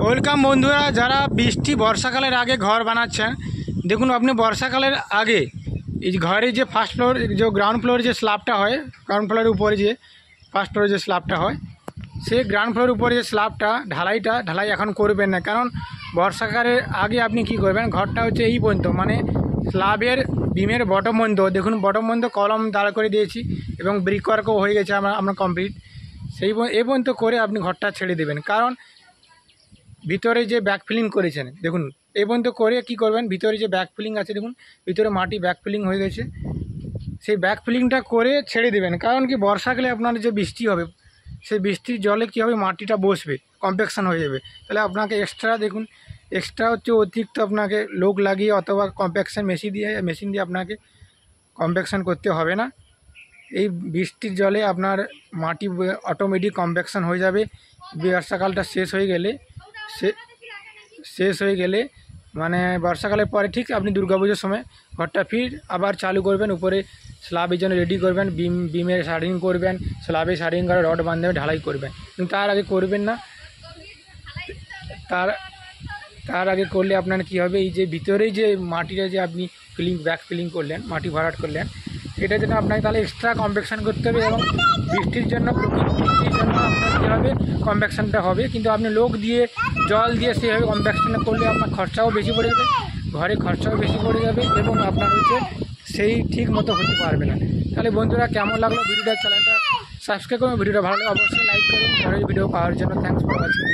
Welcome বন্ধুরা, যারা বৃষ্টি বর্ষাকালের আগে ঘর বানাচ্ছেন, দেখুন আপনি বর্ষাকালের আগে এই ঘরে যে ফার্স্ট ফ্লোর যে গ্রাউন্ড ফ্লোরে যে স্ল্যাবটা হয়, গ্রাউন্ড ফ্লোরের উপরে যে ফার্স্ট ফ্লোরে যে স্ল্যাবটা হয়, সেই গ্রাউন্ড ফ্লোরের উপরে যে স্ল্যাবটা ঢালাই এখন করবেন না। কারণ বর্ষাকালের আগে আপনি কি করবেন, ঘরটা হচ্ছে এই পর্যন্ত, মানে স্ল্যাবের বিমের বটম পর্যন্ত, দেখুন বটম পর্যন্ত কলম দাঁড় করে দিয়েছি এবং ব্রিক ওয়ার্কও হয়ে গেছে আমরা কমপ্লিট। এই পর্যন্ত করে আপনি ঘরটা ছেড়ে দেবেন। কারণ ভিতরে যে ব্যাক ফিলিং করেছেন, দেখুন এই পর্যন্ত করে কি করবেন, ভিতরে যে ব্যাক ফিলিং আছে, দেখুন ভিতরে মাটি ব্যাক ফিলিং হয়ে গেছে, সেই ব্যাক ফিলিংটা করে ছেড়ে দেবেন। কারণ কি বর্ষাকালে আপনার যে বৃষ্টি হবে, সেই বৃষ্টির জলে কী হবে, মাটিটা বসবে, কম্প্যাকশান হয়ে যাবে। তাহলে আপনাকে এক্সট্রা হচ্ছে অতিরিক্ত আপনাকে লোক লাগিয়ে অথবা কম্প্যাকশান মেশিন দিয়ে আপনাকে কম্প্যাকশান করতে হবে না। এই বৃষ্টির জলে আপনার মাটি অটোমেটিক কম্প্যাকশান হয়ে যাবে। বর্ষাকালটা শেষ হয়ে গেলে মানে বর্ষাকালের পরে ঠিক আপনি দুর্গাপুজোর সময় ঘরটা ফির আবার চালু করবেন। উপরে স্ল্যাবের জন্য রেডি করবেন, বিমের শার্ডিং করবেন, স্ল্যাবে শার্ডিং করে রড বাঁধবে, ঢালাই করবেন। কিন্তু তার আগে করবেন না। তার আগে করলে আপনার কি হবে, এই যে ভিতরেই যে মাটিটা যে আপনি ব্যাক ফিলিং করলেন, মাটি ভরাট করলেন, এটার জন্য আপনাকে তাহলে এক্সট্রা কম্প্যাকশান করতে হবে। এবং বৃষ্টির জন্য আপনার কী হবে, কম্প্যাকশানটা হবে। কিন্তু আপনি লোক দিয়ে জল দিয়ে সেভাবে কম্প্যাকশান করলে আপনার খরচাও বেশি পড়ে যাবে, ঘরে খরচাও বেশি পড়ে যাবে এবং আপনার হচ্ছে সেই ঠিক মতো হতে পারবে না। তাহলে বন্ধুরা, কেমন লাগলো ভিডিওটা, চ্যানেলটা সাবস্ক্রাইব করুন, ভিডিওটা ভালো লাগলে অবশ্যই লাইক করুন। পরের ভিডিও পাওয়ার জন্য থ্যাংকস ফর ওয়াচিং।